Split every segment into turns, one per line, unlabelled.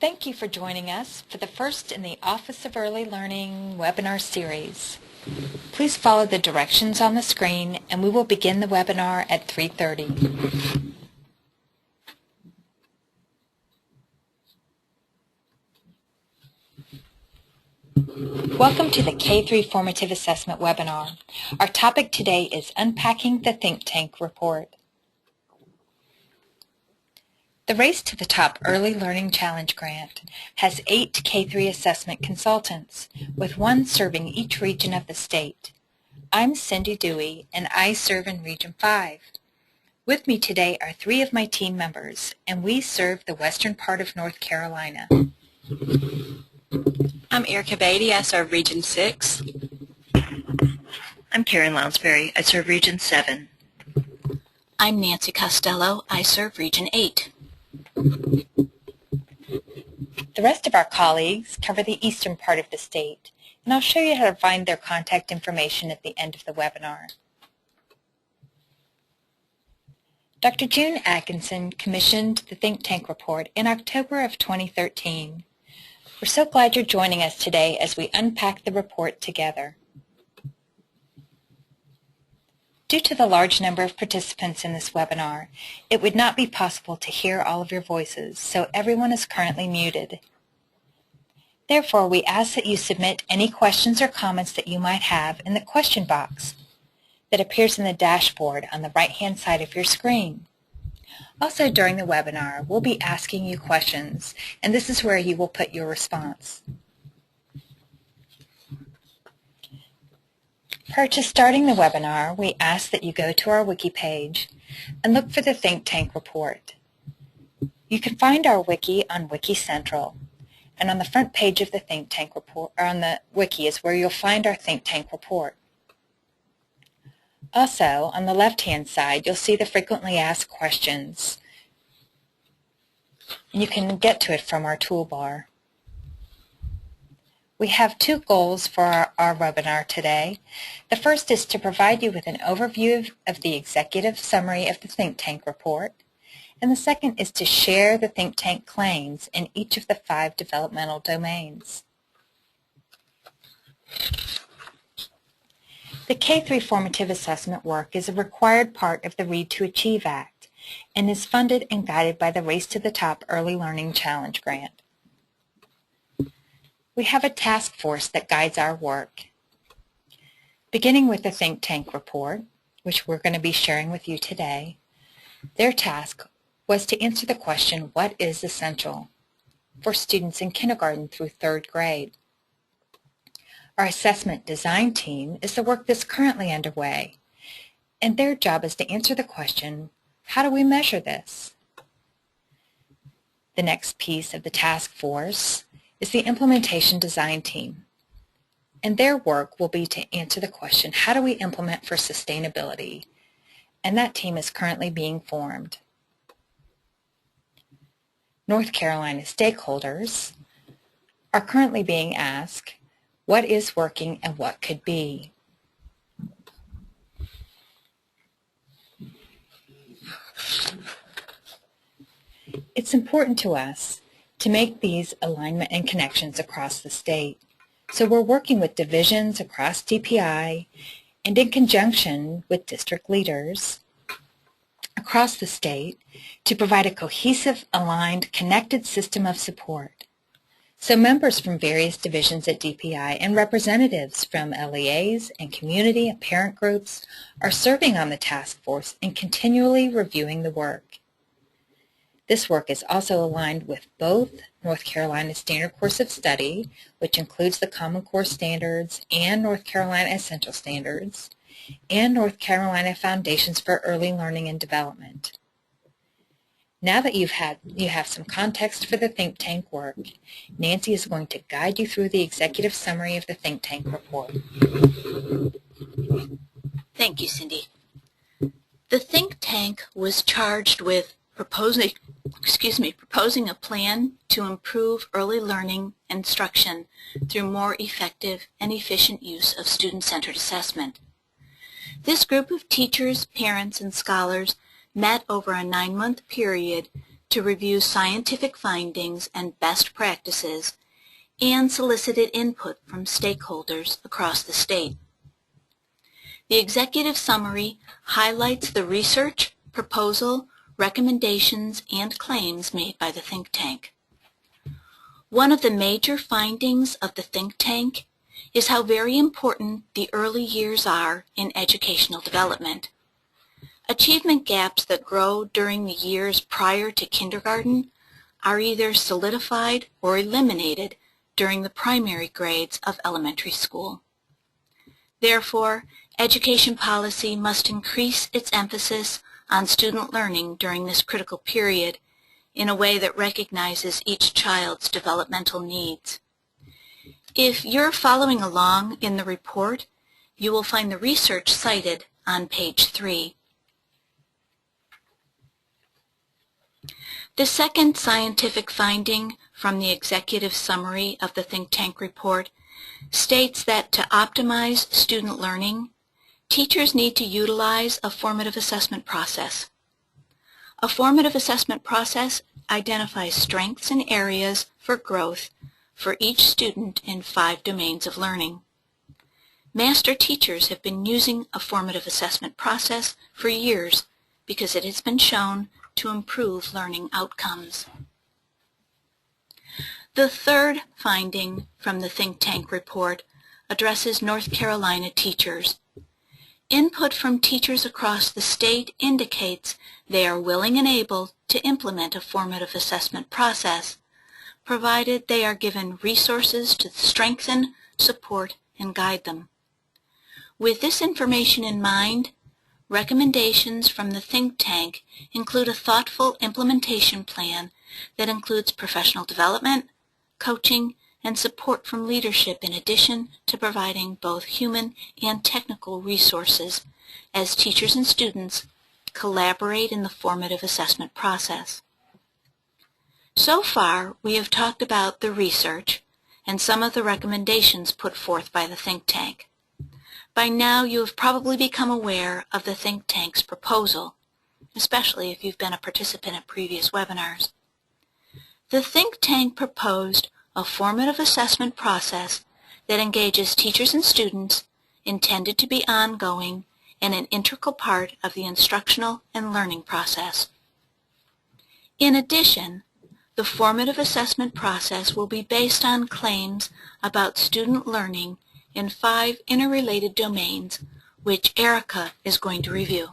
Thank you for joining us for the first in the Office of Early Learning webinar series. Please follow the directions on the screen and we will begin the webinar at 3:30. Welcome to the K-3 Formative Assessment webinar. Our topic today is Unpacking the Think Tank Report. The Race to the Top Early Learning Challenge Grant has 8 K-3 assessment consultants, with one serving each region of the state. I'm Cindy Dewey, and I serve in Region 5. With me today are 3 of my team members, and we serve the western part of North Carolina.
I'm Erica Beatty. I serve Region 6.
I'm Karen Lounsbury. I serve Region 7.
I'm Nancy Costello. I serve Region 8.
The rest of our colleagues cover the eastern part of the state, and I'll show you how to find their contact information at the end of the webinar. Dr. June Atkinson commissioned the Think Tank Report in October of 2013. We're so glad you're joining us today as we unpack the report together. Due to the large number of participants in this webinar, it would not be possible to hear all of your voices, so everyone is currently muted. Therefore, we ask that you submit any questions or comments that you might have in the question box that appears in the dashboard on the right-hand side of your screen. Also, during the webinar, we'll be asking you questions, and this is where you will put your response. Prior to starting the webinar, we ask that you go to our wiki page and look for the Think Tank Report. You can find our wiki on Wiki Central, and on the front page of the Think Tank Report, or on the wiki, is where you'll find our Think Tank Report. Also, on the left-hand side, you'll see the frequently asked questions, and you can get to it from our toolbar. We have 2 goals for our webinar today. The first is to provide you with an overview of the executive summary of the Think Tank Report, and the second is to share the Think Tank claims in each of the 5 developmental domains. The K-3 formative assessment work is a required part of the Read to Achieve Act and is funded and guided by the Race to the Top Early Learning Challenge Grant. We have a task force that guides our work. Beginning with the Think Tank Report, which we're going to be sharing with you today, their task was to answer the question, what is essential, for students in kindergarten through 3rd grade. Our assessment design team is the work that's currently underway, and their job is to answer the question, how do we measure this? The next piece of the task force is the implementation design team, and their work will be to answer the question, how do we implement for sustainability? And that team is currently being formed. North Carolina stakeholders are currently being asked, what is working and what could be? It's important to us to make these alignment and connections across the state. So we're working with divisions across DPI and in conjunction with district leaders across the state to provide a cohesive, aligned, connected system of support. So members from various divisions at DPI and representatives from LEAs and community and parent groups are serving on the task force and continually reviewing the work. This work is also aligned with both North Carolina Standard Course of Study, which includes the Common Core Standards and North Carolina Essential Standards, and North Carolina Foundations for Early Learning and Development. Now that you have some context for the Think Tank work, Nancy is going to guide you through the executive summary of the Think Tank Report.
Thank you, Cindy. The think tank was charged with proposing a plan to improve early learning instruction through more effective and efficient use of student-centered assessment. This group of teachers, parents, and scholars met over a 9-month period to review scientific findings and best practices and solicited input from stakeholders across the state. The executive summary highlights the research, proposal, recommendations, and claims made by the think tank. One of the major findings of the think tank is how very important the early years are in educational development. Achievement gaps that grow during the years prior to kindergarten are either solidified or eliminated during the primary grades of elementary school. Therefore, education policy must increase its emphasis on student learning during this critical period in a way that recognizes each child's developmental needs. If you're following along in the report, you will find the research cited on page 3. The second scientific finding from the executive summary of the think tank report states that to optimize student learning, teachers need to utilize a formative assessment process. A formative assessment process identifies strengths and areas for growth for each student in 5 domains of learning. Master teachers have been using a formative assessment process for years because it has been shown to improve learning outcomes. The third finding from the think tank report addresses North Carolina teachers. Input from teachers across the state indicates they are willing and able to implement a formative assessment process, provided they are given resources to strengthen, support, and guide them. With this information in mind, recommendations from the think tank include a thoughtful implementation plan that includes professional development, coaching, and support from leadership in addition to providing both human and technical resources as teachers and students collaborate in the formative assessment process. So far, we have talked about the research and some of the recommendations put forth by the think tank. By now, you have probably become aware of the think tank's proposal, especially if you've been a participant at previous webinars. The think tank proposed a formative assessment process that engages teachers and students, intended to be ongoing and an integral part of the instructional and learning process. In addition, the formative assessment process will be based on claims about student learning in 5 interrelated domains, which Erica is going to review.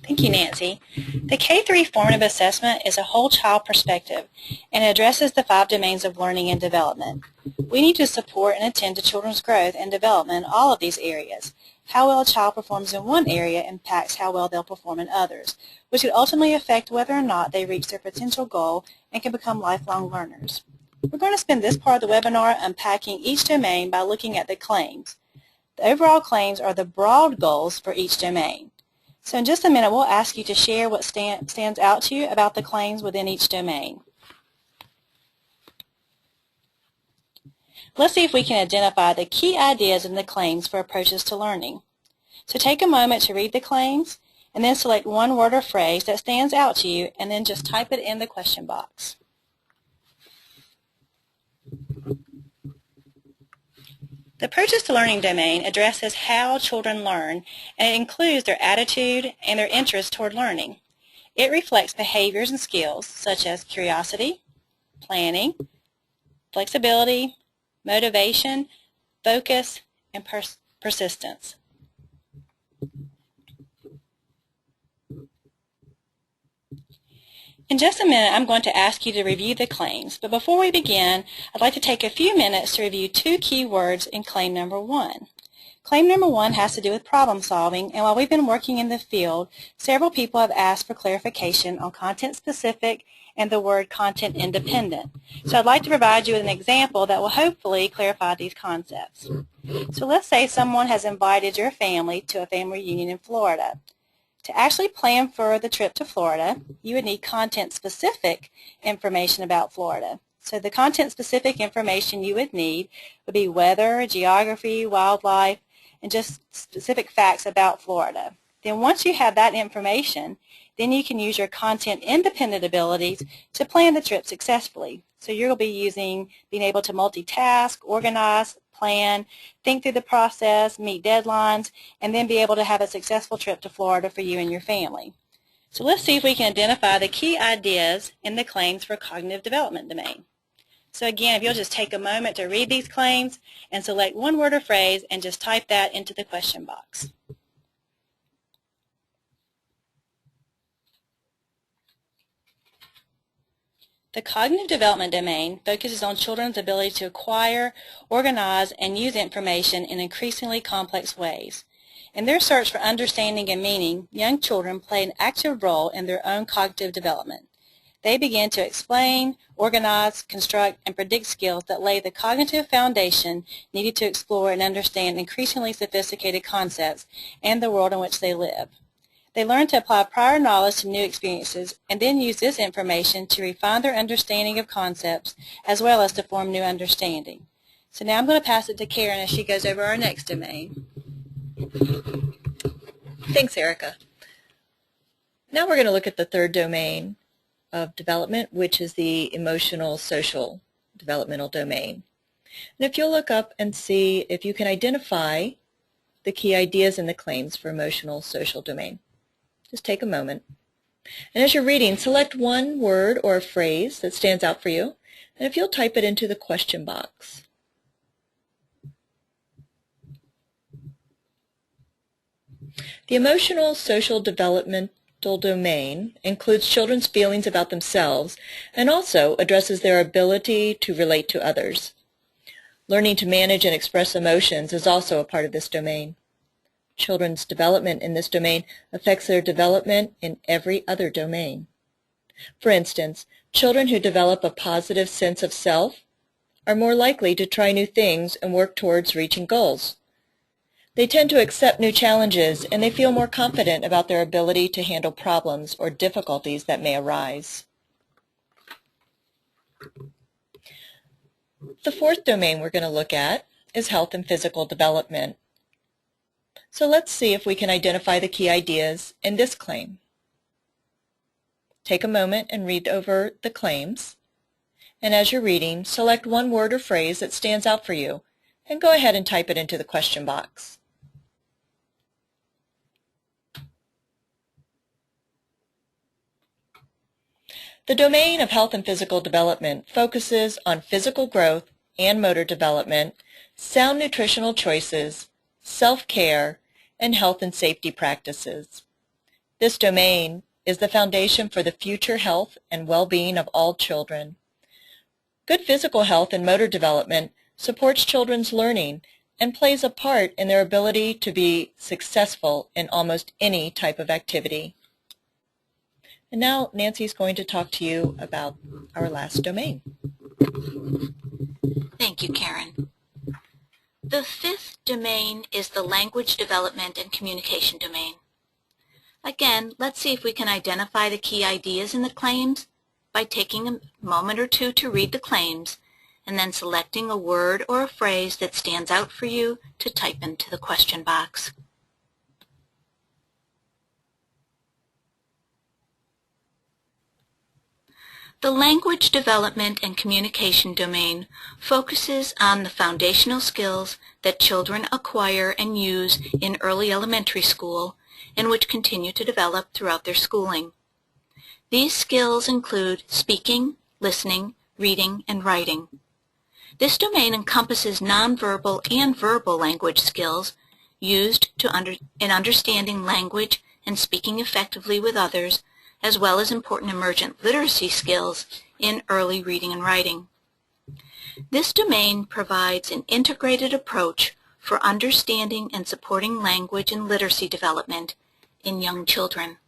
Thank you, Nancy. The K-3 formative assessment is a whole child perspective and addresses the 5 domains of learning and development. We need to support and attend to children's growth and development in all of these areas. How well a child performs in one area impacts how well they'll perform in others, which could ultimately affect whether or not they reach their potential goal and can become lifelong learners. We're going to spend this part of the webinar unpacking each domain by looking at the claims. The overall claims are the broad goals for each domain. So in just a minute, we'll ask you to share what stands out to you about the claims within each domain. Let's see if we can identify the key ideas in the claims for approaches to learning. So take a moment to read the claims, and then select one word or phrase that stands out to you, and then just type it in the question box. The approaches to learning domain addresses how children learn, and it includes their attitude and their interest toward learning. It reflects behaviors and skills such as curiosity, planning, flexibility, motivation, focus, and persistence. In just a minute, I'm going to ask you to review the claims, but before we begin, I'd like to take a few minutes to review 2 key words in claim number 1. Claim number 1 has to do with problem solving, and while we've been working in the field, several people have asked for clarification on content specific and the word content independent. So I'd like to provide you with an example that will hopefully clarify these concepts. So let's say someone has invited your family to a family reunion in Florida. To actually plan for the trip to Florida, you would need content-specific information about Florida. So the content-specific information you would need would be weather, geography, wildlife, and just specific facts about Florida. Then once you have that information, then you can use your content-independent abilities to plan the trip successfully. So you'll be using being able to multitask, organize, plan, think through the process, meet deadlines, and then be able to have a successful trip to Florida for you and your family. So let's see if we can identify the key ideas in the claims for cognitive development domain. So again, if you'll just take a moment to read these claims and select one word or phrase and just type that into the question box. The cognitive development domain focuses on children's ability to acquire, organize, and use information in increasingly complex ways. In their search for understanding and meaning, young children play an active role in their own cognitive development. They begin to explain, organize, construct, and predict skills that lay the cognitive foundation needed to explore and understand increasingly sophisticated concepts and the world in which they live. They learn to apply prior knowledge to new experiences and then use this information to refine their understanding of concepts as well as to form new understanding. So now I'm going to pass it to Karen as she goes over our next domain.
Thanks, Erica. Now we're going to look at the third domain of development, which is the emotional social developmental domain. And if you'll look up and see if you can identify the key ideas in the claims for emotional social domain. Just take a moment. And as you're reading, select one word or a phrase that stands out for you, and if you'll type it into the question box. The emotional social developmental domain includes children's feelings about themselves and also addresses their ability to relate to others. Learning to manage and express emotions is also a part of this domain. Children's development in this domain affects their development in every other domain. For instance, children who develop a positive sense of self are more likely to try new things and work towards reaching goals. They tend to accept new challenges and they feel more confident about their ability to handle problems or difficulties that may arise. The fourth domain we're going to look at is health and physical development. So let's see if we can identify the key ideas in this claim. Take a moment and read over the claims. And as you're reading, select one word or phrase that stands out for you and go ahead and type it into the question box. The domain of health and physical development focuses on physical growth and motor development, sound nutritional choices, self-care, and health and safety practices. This domain is the foundation for the future health and well-being of all children. Good physical health and motor development supports children's learning and plays a part in their ability to be successful in almost any type of activity. And now Nancy's going to talk to you about our last domain.
Thank you, Karen. The fifth domain is the language development and communication domain. Again, let's see if we can identify the key ideas in the claims by taking a moment or two to read the claims and then selecting a word or a phrase that stands out for you to type into the question box. The language development and communication domain focuses on the foundational skills that children acquire and use in early elementary school and which continue to develop throughout their schooling. These skills include speaking, listening, reading, and writing. This domain encompasses nonverbal and verbal language skills used in understanding language and speaking effectively with others, as well as important emergent literacy skills in early reading and writing. This domain provides an integrated approach for understanding and supporting language and literacy development in young children.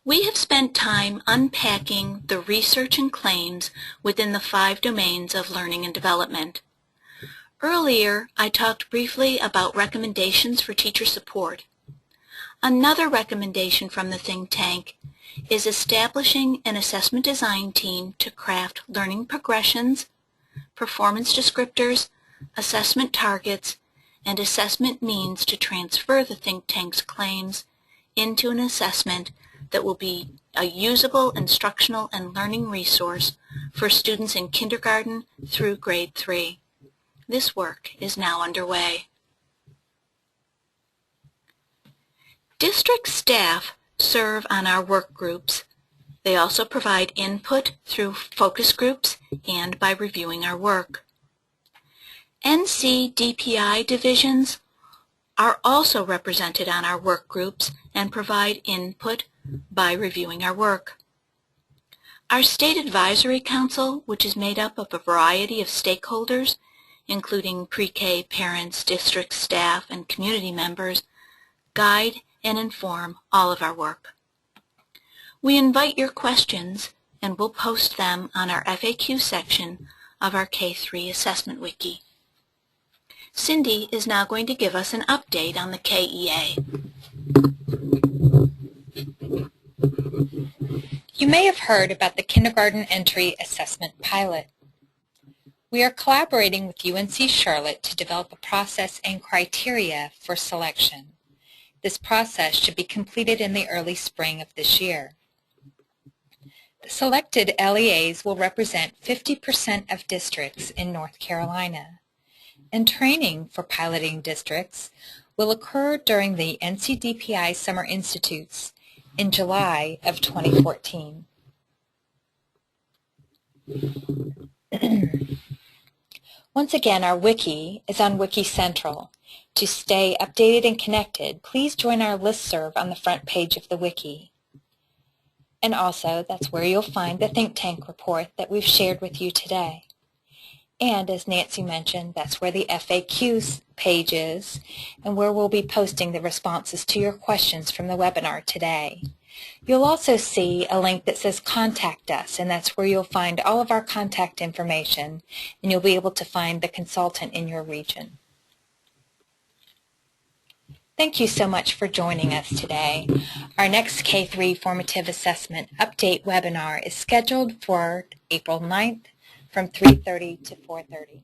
We have spent time unpacking the research and claims within the 5 domains of learning and development. Earlier, I talked briefly about recommendations for teacher support. Another recommendation from the think tank is establishing an assessment design team to craft learning progressions, performance descriptors, assessment targets, and assessment means to transfer the think tank's claims into an assessment that will be a usable instructional and learning resource for students in kindergarten through grade 3. This work is now underway. District staff serve on our work groups. They also provide input through focus groups and by reviewing our work. NC-DPI divisions are also represented on our work groups and provide input by reviewing our work. Our State Advisory Council, which is made up of a variety of stakeholders, including pre-K parents, district staff, and community members, guide and inform all of our work. We invite your questions and we'll post them on our FAQ section of our K-3 Assessment Wiki. Cindy is now going to give us an update on the KEA.
You may have heard about the Kindergarten Entry Assessment Pilot. We are collaborating with UNC Charlotte to develop a process and criteria for selection. This process should be completed in the early spring of this year. The selected LEAs will represent 50% of districts in North Carolina, and training for piloting districts will occur during the NC-DPI Summer Institutes in July of 2014. Once again, our wiki is on Wiki Central. To stay updated and connected, please join our listserv on the front page of the wiki. And also, that's where you'll find the think tank report that we've shared with you today. And as Nancy mentioned, that's where the FAQs page is and where we'll be posting the responses to your questions from the webinar today. You'll also see a link that says Contact Us, and that's where you'll find all of our contact information, and you'll be able to find the consultant in your region. Thank you so much for joining us today. Our next K-3 Formative Assessment Update webinar is scheduled for April 9th from 3:30 to 4:30.